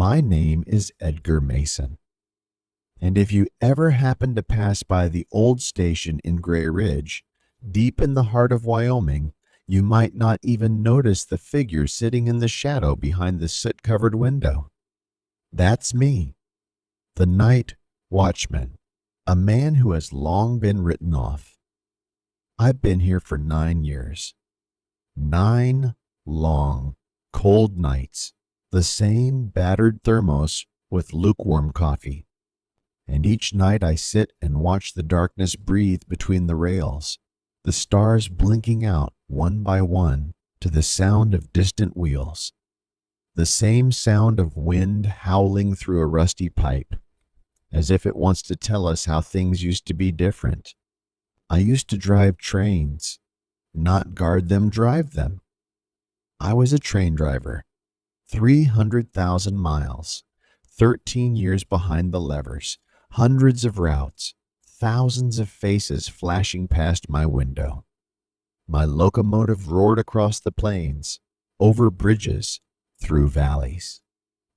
My name is Edgar Mason, and if you ever happen to pass by the old station in Gray Ridge, deep in the heart of Wyoming, you might not even notice the figure sitting in the shadow behind the soot-covered window. That's me, the night watchman, a man who has long been written off. I've been here for 9 years. 9 long, cold nights, the same battered thermos with lukewarm coffee. And each night I sit and watch the darkness breathe between the rails, the stars blinking out one by one to the sound of distant wheels, the same sound of wind howling through a rusty pipe, as if it wants to tell us how things used to be different. I used to drive trains, not guard them, drive them. I was a train driver, 300,000 miles, 13 years behind the levers, hundreds of routes, thousands of faces flashing past my window. My locomotive roared across the plains, over bridges, through valleys.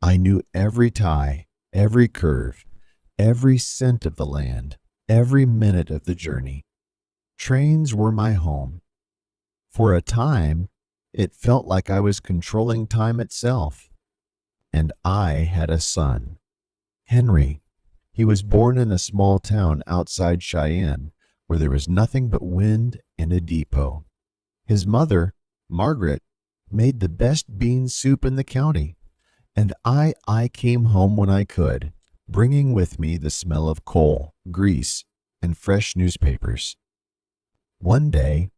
I knew every tie, every curve, every scent of the land, every minute of the journey. Trains were my home. For a time, it felt like I was controlling time itself. And I had a son, Henry. He was born in a small town outside Cheyenne, where there was nothing but wind and a depot. His mother, Margaret, made the best bean soup in the county, and I came home when I could, bringing with me the smell of coal, grease, and fresh newspapers. One day,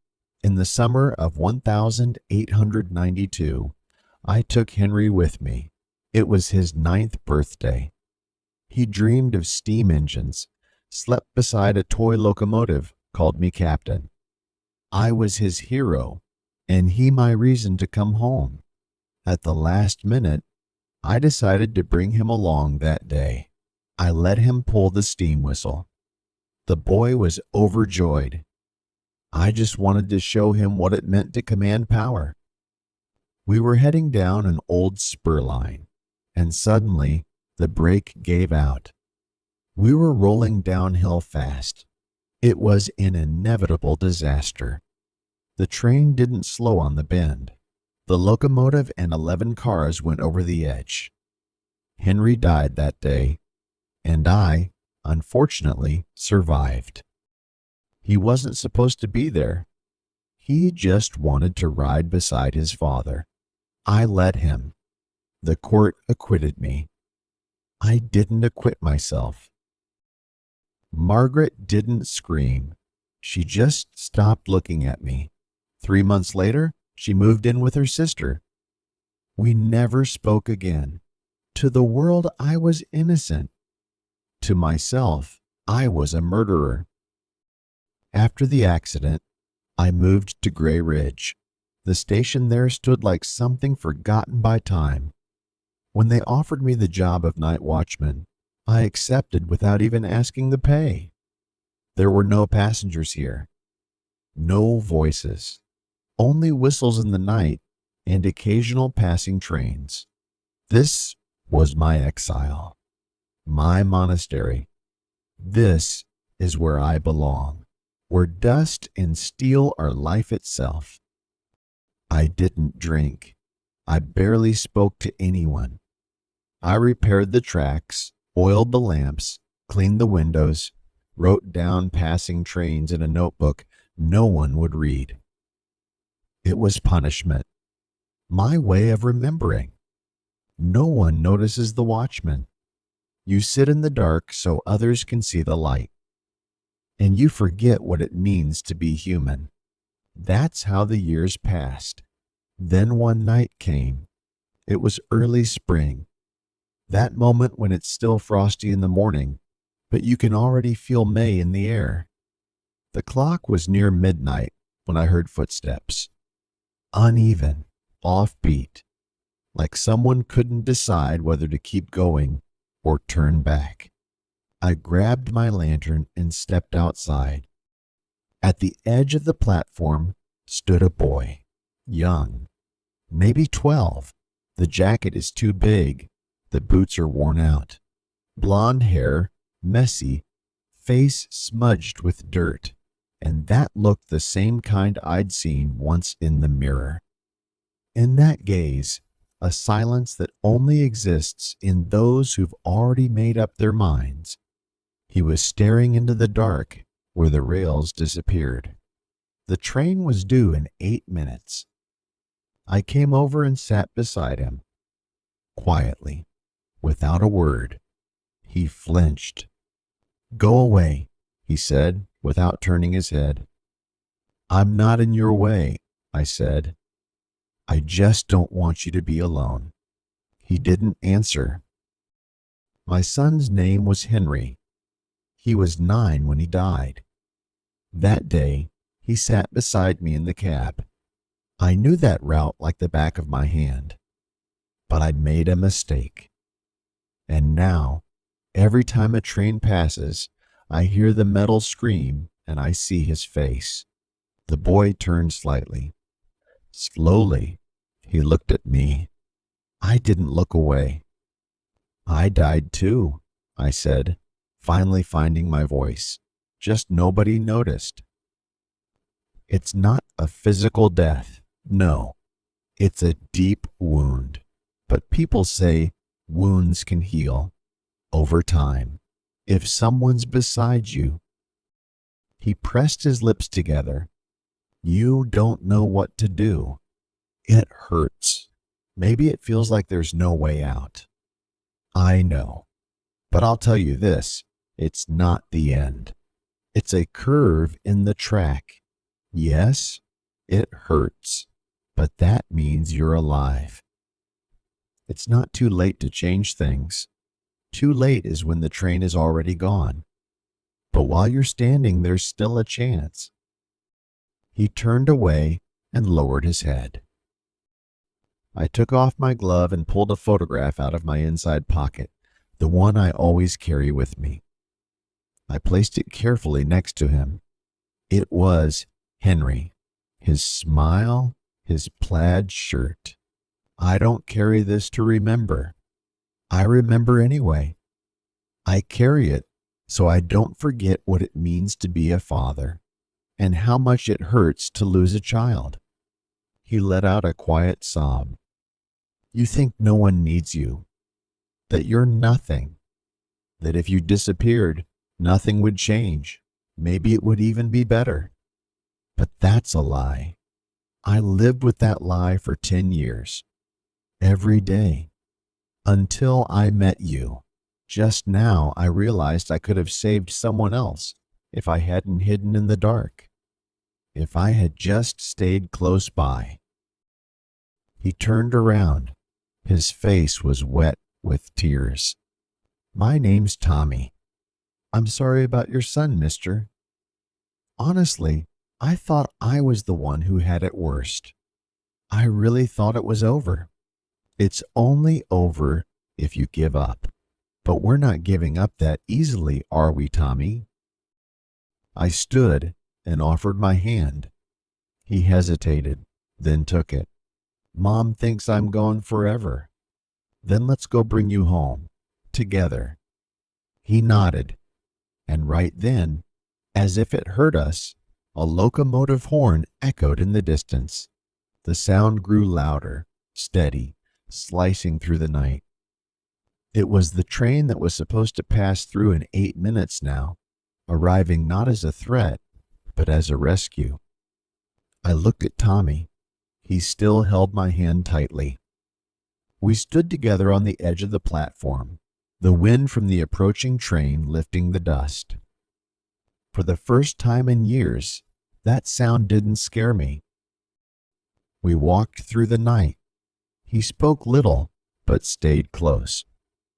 in the summer of 1892, I took Henry with me. It was his 9th birthday. He dreamed of steam engines, slept beside a toy locomotive, called me captain. I was his hero, and he my reason to come home. At the last minute, I decided to bring him along that day. I let him pull the steam whistle. The boy was overjoyed. I just wanted to show him what it meant to command power. We were heading down an old spur line, and suddenly the brake gave out. We were rolling downhill fast. It was an inevitable disaster. The train didn't slow on the bend. The locomotive and 11 cars went over the edge. Henry died that day, and I, unfortunately, survived. He wasn't supposed to be there. He just wanted to ride beside his father. I let him. The court acquitted me. I didn't acquit myself. Margaret didn't scream. She just stopped looking at me. 3 months later, she moved in with her sister. We never spoke again. To the world, I was innocent. To myself, I was a murderer. After the accident, I moved to Gray Ridge. The station there stood like something forgotten by time. When they offered me the job of night watchman, I accepted without even asking the pay. There were no passengers here, no voices, only whistles in the night and occasional passing trains. This was my exile, my monastery. This is where I belong, where dust and steel are life itself. I didn't drink. I barely spoke to anyone. I repaired the tracks, oiled the lamps, cleaned the windows, wrote down passing trains in a notebook no one would read. It was punishment, my way of remembering. No one notices the watchman. You sit in the dark so others can see the light. And you forget what it means to be human. That's how the years passed. Then one night came. It was early spring. That moment when it's still frosty in the morning, but you can already feel May in the air. The clock was near midnight when I heard footsteps. Uneven, offbeat, like someone couldn't decide whether to keep going or turn back. I grabbed my lantern and stepped outside. At the edge of the platform stood a boy, young, maybe 12. The jacket is too big, The boots are worn out. Blonde hair, messy, face smudged with dirt, and that looked the same kind I'd seen once in the mirror. In that gaze, a silence that only exists in those who've already made up their minds. He was staring into the dark where the rails disappeared. The train was due in 8 minutes. I came over and sat beside him. Quietly, without a word, he flinched. "Go away," he said, without turning his head. "I'm not in your way," I said. "I just don't want you to be alone." He didn't answer. My son's name was Henry. He was 9 when he died. That day, he sat beside me in the cab. I knew that route like the back of my hand, but I'd made a mistake. And now, every time a train passes, I hear the metal scream and I see his face. The boy turned slightly. Slowly, he looked at me. I didn't look away. "I died too," I said, finally finding my voice. "Just nobody noticed." It's not a physical death. No, it's a deep wound. But people say wounds can heal over time if someone's beside you. He pressed his lips together. You don't know what to do. It hurts. Maybe it feels like there's no way out. I know. But I'll tell you this, it's not the end. It's a curve in the track. Yes, it hurts, but that means you're alive. It's not too late to change things. Too late is when the train is already gone. But while you're standing, there's still a chance. He turned away and lowered his head. I took off my glove and pulled a photograph out of my inside pocket, the one I always carry with me. I placed it carefully next to him. It was Henry, his smile, his plaid shirt. I don't carry this to remember. I remember anyway. I carry it so I don't forget what it means to be a father and how much it hurts to lose a child. He let out a quiet sob. You think no one needs you, that you're nothing, that if you disappeared, nothing would change. Maybe it would even be better. But that's a lie. I lived with that lie for 10 years. Every day. Until I met you. Just now I realized I could have saved someone else if I hadn't hidden in the dark. If I had just stayed close by. He turned around. His face was wet with tears. My name's Tommy. I'm sorry about your son, mister. Honestly, I thought I was the one who had it worst. I really thought it was over. It's only over if you give up. But we're not giving up that easily, are we, Tommy? I stood and offered my hand. He hesitated, then took it. Mom thinks I'm gone forever. Then let's go bring you home, together. He nodded, and right then, as if it hurt us, a locomotive horn echoed in the distance. The sound grew louder, steady, slicing through the night. It was the train that was supposed to pass through in 8 minutes now, arriving not as a threat, but as a rescue. I looked at Tommy. He still held my hand tightly. We stood together on the edge of the platform, the wind from the approaching train lifting the dust. For the first time in years, that sound didn't scare me. We walked through the night. He spoke little, but stayed close.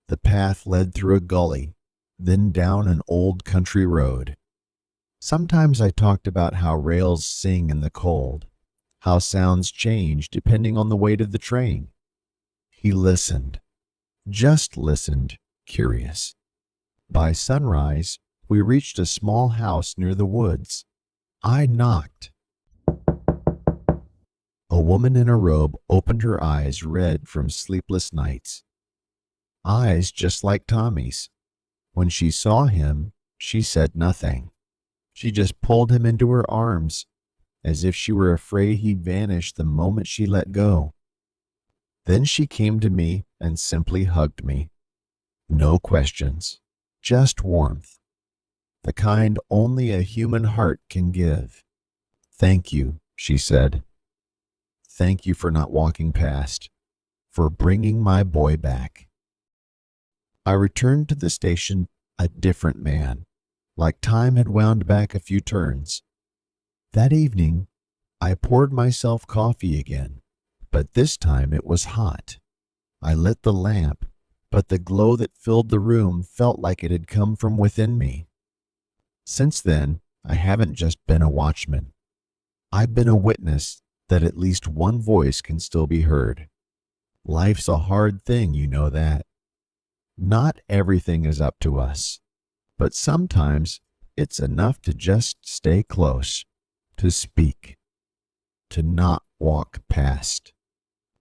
The path led through a gully, then down an old country road. Sometimes I talked about how rails sing in the cold, how sounds change depending on the weight of the train. He listened, just listened, curious. By sunrise, we reached a small house near the woods. I knocked. A woman in a robe opened her eyes red from sleepless nights. eyes just like Tommy's. When she saw him, she said nothing. She just pulled him into her arms, as if she were afraid he'd vanish the moment she let go. Then she came to me and simply hugged me. No questions, just warmth, the kind only a human heart can give. "Thank you," she said. "Thank you for not walking past, for bringing my boy back." I returned to the station a different man, like time had wound back a few turns. That evening, I poured myself coffee again, but this time it was hot. I lit the lamp, but the glow that filled the room felt like it had come from within me. Since then, I haven't just been a watchman. I've been a witness that at least one voice can still be heard. Life's a hard thing, you know that. Not everything is up to us, but sometimes it's enough to just stay close, to speak, to not walk past.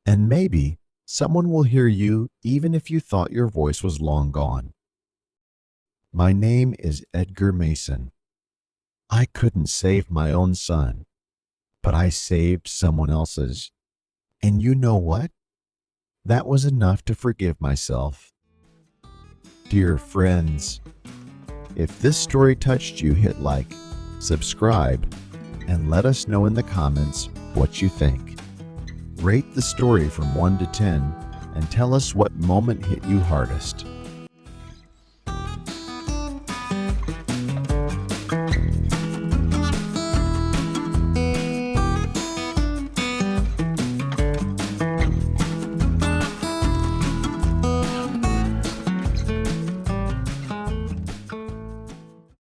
And maybe someone will hear you even if you thought your voice was long gone. My name is Edgar Mason. I couldn't save my own son, but I saved someone else's. And you know what? That was enough to forgive myself. Dear friends, if this story touched you, hit like, subscribe, and let us know in the comments what you think. Rate the story from 1 to 10 and tell us what moment hit you hardest.